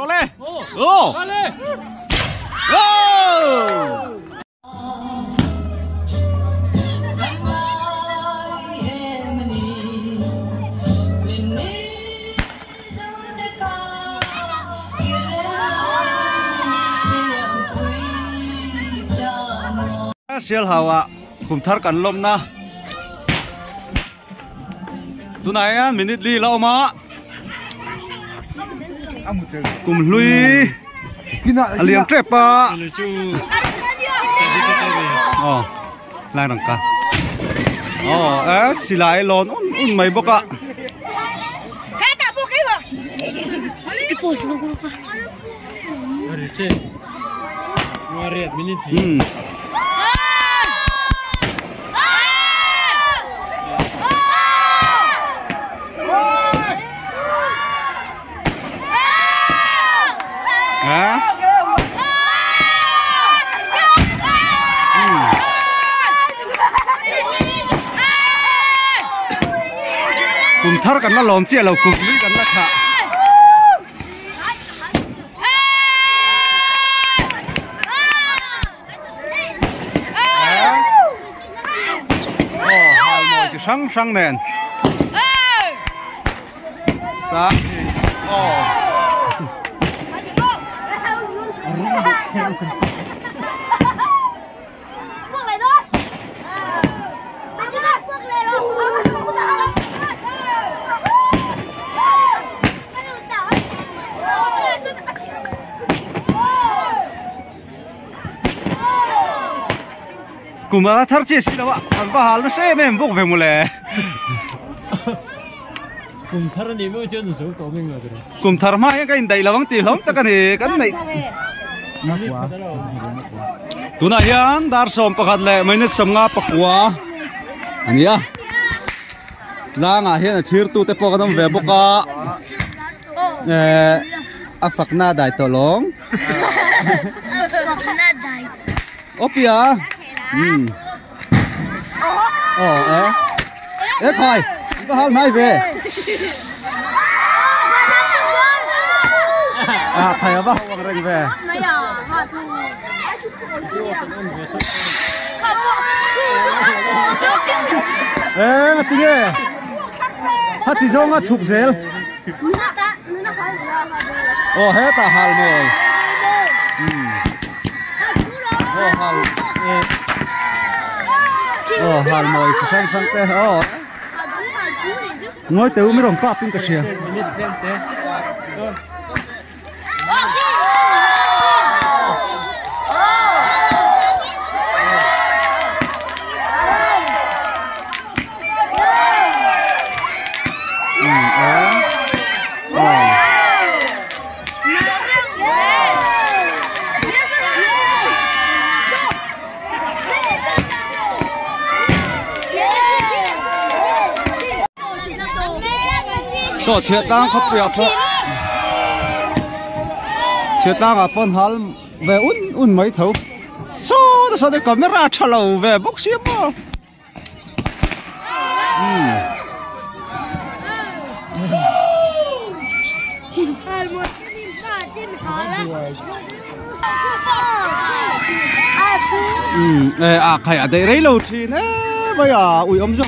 lên. Ô. Ô. Sial hawa kum thar kan lom na tunai an minute li lo ma kum lui aliam trepa oh lai rang ka oh silai lon un mai boka ka ta bu kai ba ipos lo ka ari che ngariat minute cùng tharกันละล้อมเจี๊ยเราcùngลุยกันละค่ะโอ้หายหมดจะช่างแน่นสักโอ้cùng mà thar chia sẻ đâu ạ, anh bảo hal nó sẽ mềm bốc về một lẽ. cùng thar này mới chơi được số tổ mình rồi. Cùng thar mà cái này là vắng tiền lắm, tất cả này cái này. Tu này anh dar som pakat lệ, mấy nét som ngã pakwa. Anh nhá, ra ngã hiện là thir tu te pakat ông về bốc à. Afak na dai tolong. Afak na dai. Opia. Thôi, có hal này về. Thầy ở bao hoàng rình về. Ngắt tí ghê. Hát tí dô ngắt chụp dêl. Hết à hal mồi. Hal. Hal mồi sang te ngồi từ mới rồng cọp lên cả xìa so chia tang khắp bia phô chia tang à pon hal về un mấy thấu so đó sao để camera chalo về bốc xí mà khai ở đây đấy lâu thì nè bây giờ ui ôm gió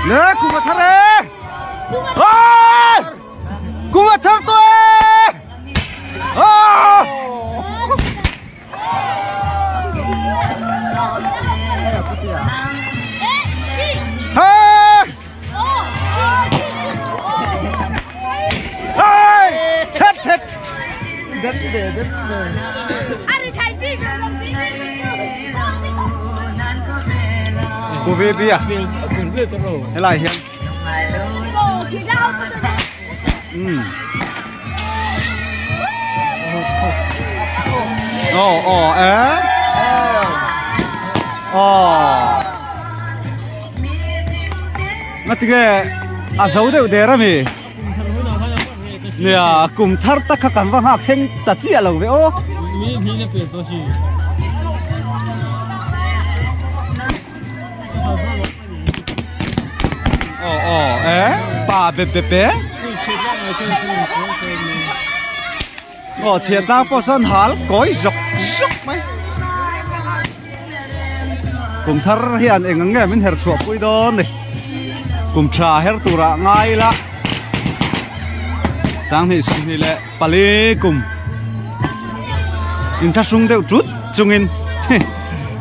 nè cùng mà thằng đấy cùng mà thằng tôi chết đất cô về bia thế lại hiện mà cái giấu đều để ra mi nè cùng thar ta khắc cảnh văn học khen ta chia lòng vậy ô pa be be be ô chia ta po son hal koi zok zok mai kum thar hian eng nge min her chua pui don ni kum tha her tura ngai la sang ni sin ni le pali kum in tha sung deuh trut chungin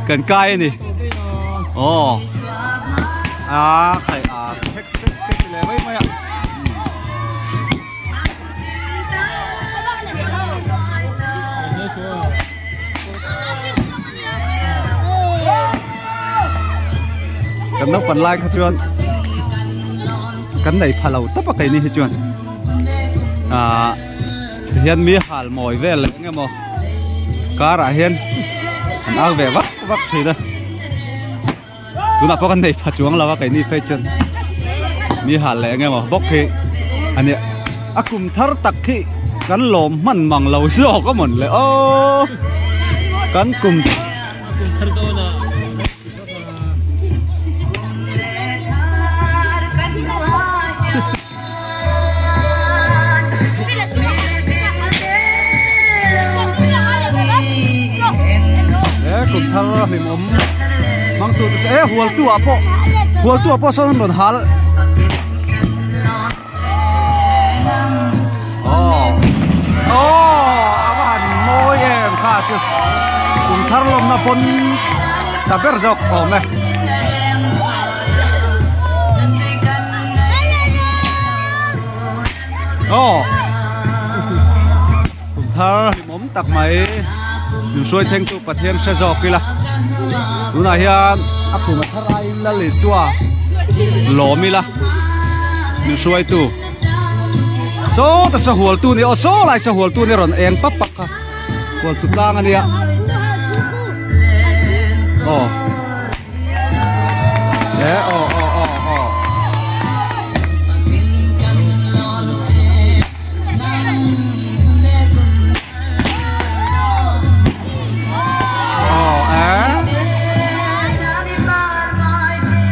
kan kai ni ô khai tek le mai mai kan nak pan lai kha chuan kan nei phalo tapa kai ni hi chuan hian mi hal moi vel nge mo kara hian ang ve vak thida tuna pa kan nei pha chuang lawa kai ni phei chuan mi hal le nge mo bok phi ani akum thar tak khi kan lom man mang lo zo ko mon le o kan kum thar do na kum thar him mang tu hual tu apo son ron hal awan moi em kha chu kum thar lom na pon ta ber jok me kum thar him tak mai mình xuôi thanh tu bát hiền sẽ dọc kia là, lúc này hiền áp dụng thar ai là lì xua, lò mi là, mình xuôi tu, số ta sẽ hual tu này, số lại sẽ hual tu này rồi em bắp bắp à, hual tu lang anh ạ,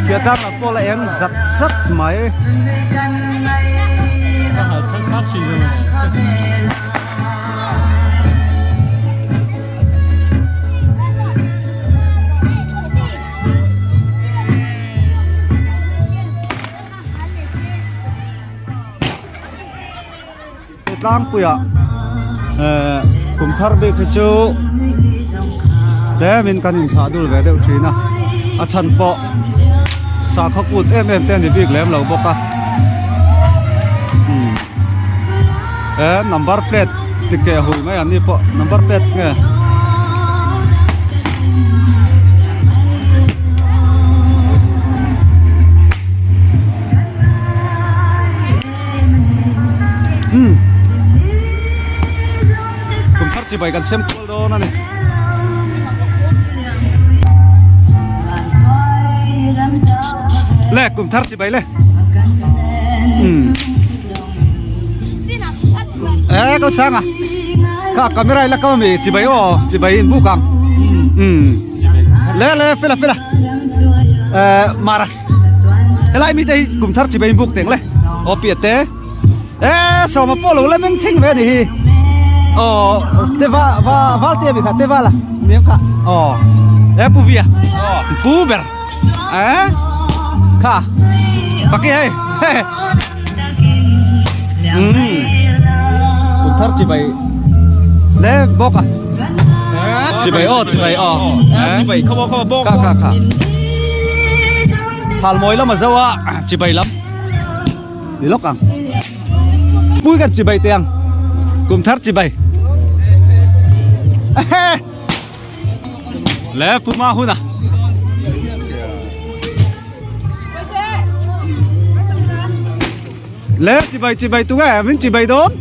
chia ta là po là em giật rất máy chắc chỉ rồi lang puya kum thar be khichu te min kanin sa dul ve deuh thina a chan po sa khakut em ten ni big lem lo boka number plate tike hui mai ani po number plate nge kum thar chi bai kan sem kol do na ni le kum thar chi bai le có sang à cả camera là có mi chỉ bay in bu kang le phê là mara lại mi đây kum thar chỉ bay in bu tiếng le ô piệt té sao mà polo lên mình thinh về đi te va te bị khát te va là niệm khát pu via pu ber khá pakai kum thar chỉ bay le bok à chỉ bay chỉ bay không bok khá hal moi lắm mà dâu à chỉ bay lắm đi lóc à buiกันchỉ bay tiền kum thar chỉ bay le puma huna le chỉ bay tu nghe mình chỉ bay đốn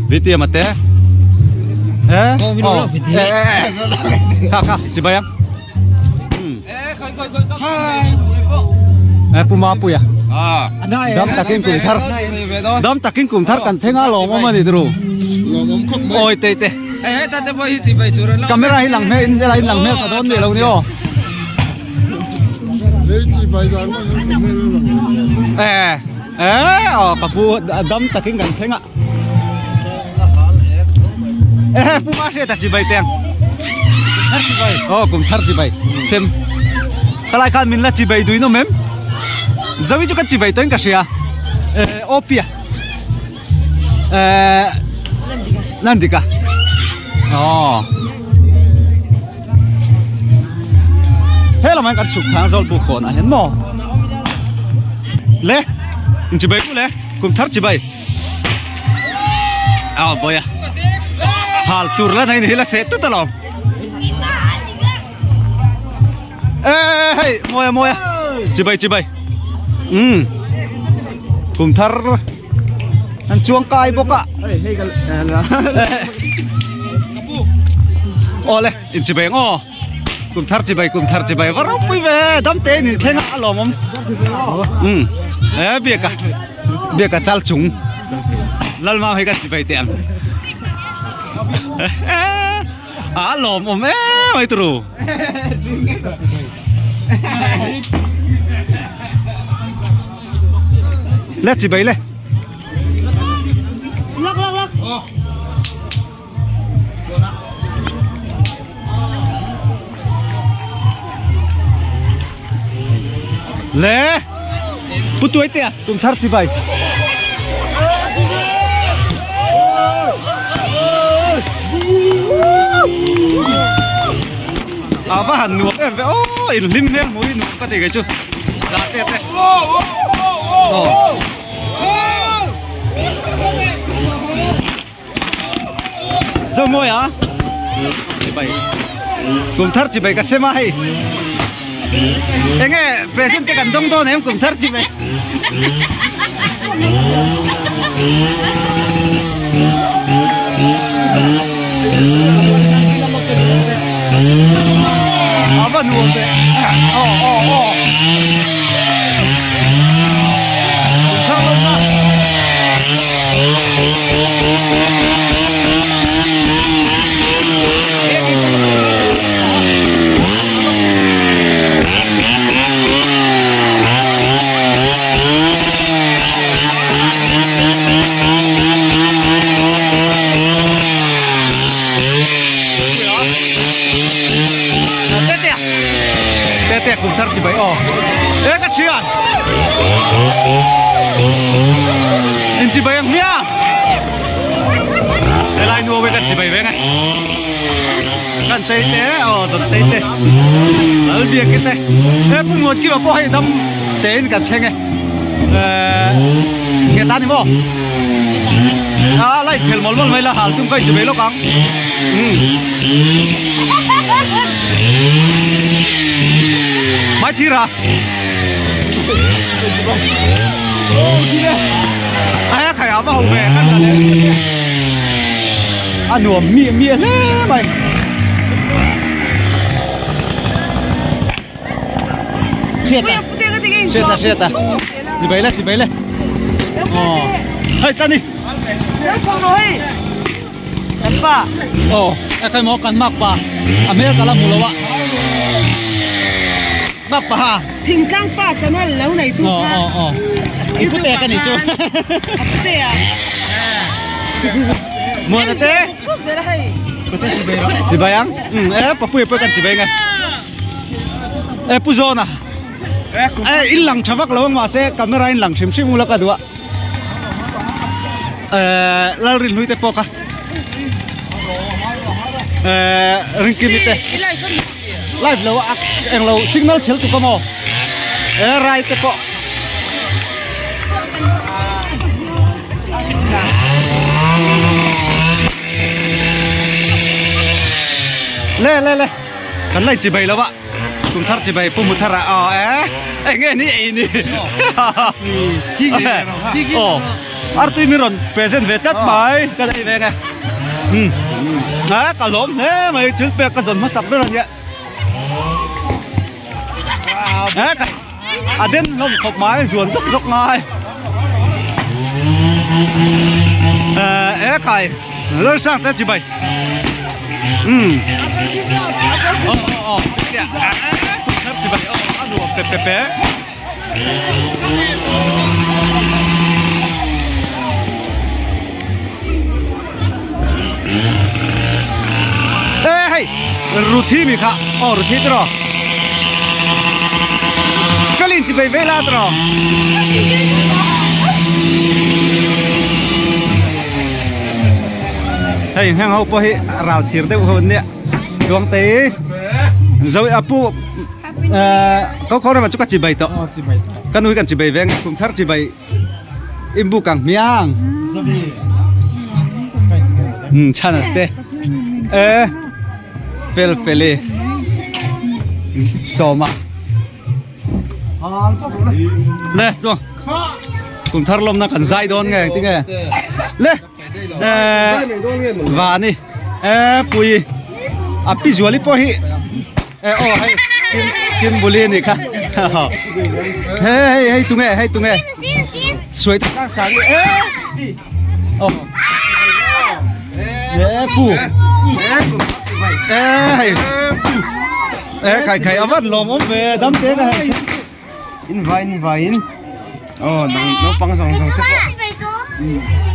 vì tiền mà té khá chỉ bay em puma pui à đâm takin cùng thar kan thenga lom mà đi rồi ôi tê camera hi lang me in la in lang me sa don ni lo ni cả bu đâm ta kinh gần thế ngạ bu mà sẽ ta chỉ bay tiền cùng thar chỉ bay xem cái này kan mình là chỉ bay đuôi nó mềm giờ ví dụ cái chỉ bay tên cái gì à opia nanti kah hết là mấy cái chụp thang rồi buộc cổ này hết mò lẽ chỉ bay cũng lẽ cùng thắt chỉ bay boy à hal tour là này là sẽ tốt lắm hey moya chỉ bay cùng thắt anh chuông cài bốc ạ lẽ chỉ bay cùng thar chỉ bay vào đâu bây về đâm tên thì thế nào lòm không biết cả chal chúng lal mau hay cả chỉ bay tiền lòm om mày tru let chỉ bay lên lắc lẽ putuai tia cùng thar chỉ bay ba hẳn nuốt em vậy lim lên mũi nuốt có thể cái chứ giá tép đấy dâu môi hả chỉ bay cùng thar chỉ bay cái xe mai nghe present cái đông to này em cùng thắt chị mày vẫn nuông đấy tép cùng thắt chỉ bay cái chuyện anh chỉ bay nhá cái này nuôi với cái chỉ bay với này cái tây té tụt tây té ở địa cái tây thế cũng muốn kêu có hay đâm tên cả xe này nghe ta đi vô lại phèn một luôn mấy là hal chúng cái chỉ bay lúc căng mai chi ra ai khai áo vào về cái này nuông mía thế mày chết ta chỉ bay lên hey ta đi em ba cái món cần mặc ba America là mù lâu ạ mặc ba ha thình căng ba cho nó lâu này tu ít phút cái này chưa tè mua là thế chỉ bay ăn papu cần chỉ bay ngay puzo na in lang chavak lo ma se camera in lang sim ula ka dua la rin hui te poka ringkimite live lo ang lo signal chel tu kamo right te po le kan lai chỉ bay lo ba cùng thắt chỉ bay pum thắt ra nghe ni artui miron present về tết bài cái này về này cả lốm thế mày chứ về cái dần mất tập đó là vậy đến nó một máy ruồn dốc ngay cái lối sang tết chỉ bay thắt chỉ bay pe hey ruthi mi kha ruthi tro kalin chi bai vela tro hey hang ho po hi rào thir te hon ne duang te rồi apu có mà chú cắt chỉ bày tọ cái núi cần chỉ bày veng cũng thắt chỉ bày im bu càng miang chăn tê phê sò mà nè luôn cũng thắt lom na cần dai đón nghe tiếng nghe lê và nè pui api juali po hi hay kim buli ni kha hey tung nghe suy tất cả sáng pu cái ấm lom ấm về đâm thế này in vine nó băng sòng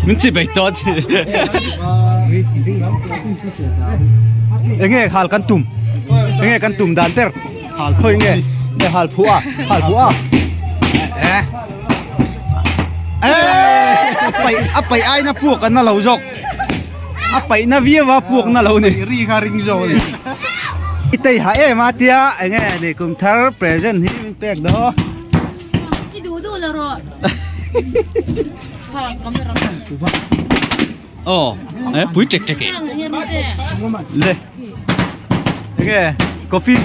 mình chỉ bày tốt nghe hal kan tum dan ter hal khoi nghe hal phua apai ai na puak kan na lo jok apai na via wa puak na lo ni ri kha ring jo ni itei ha ma tia nghe de kum thar present hi min pek do du la ro ha camera bụi chệch lê nghe coffee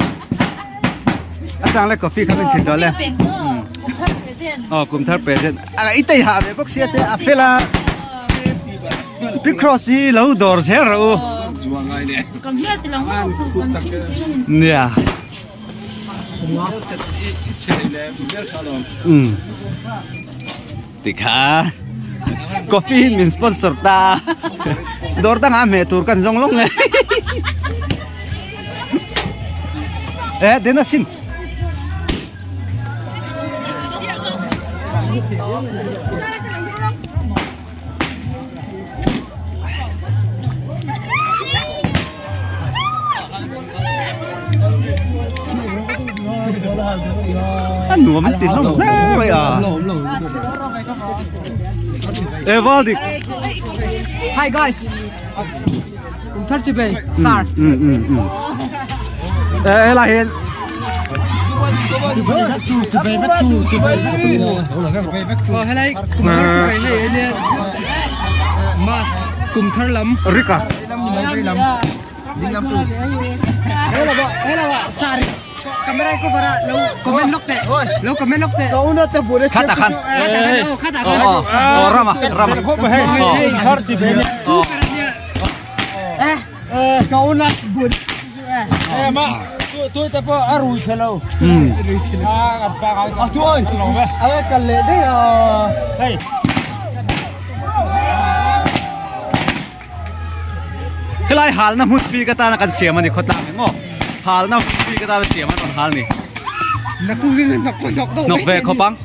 sang lấy coffee không thịt đó lê cùng thắt present ít tay hạ về bác sĩ thế phải là picrossy lâu đỏ xe rồi nè tịch ha coffee min sponsor ta dor ta ngam he tur kan jong long nge dena sin nuông mình tin long thế vậy à Valdi. Hi guys. Thirty bay. Start. Là hiện. Mas cùng thar lắm. Rika. Sari. Kamera ko para lo comment lokte. Lo comment lokte. Kau na te boleh. Katakan. Rama. Thirty bay. Kau na bun. Mak. Tôi tập arui chelo. Thôi. Cần lệ đấy Hey. Cái lai hal na mut pi kata na kan siam ani khotla mo. Hal na pi kata siam an hal ni. Nak tu nak Nok ve khopang.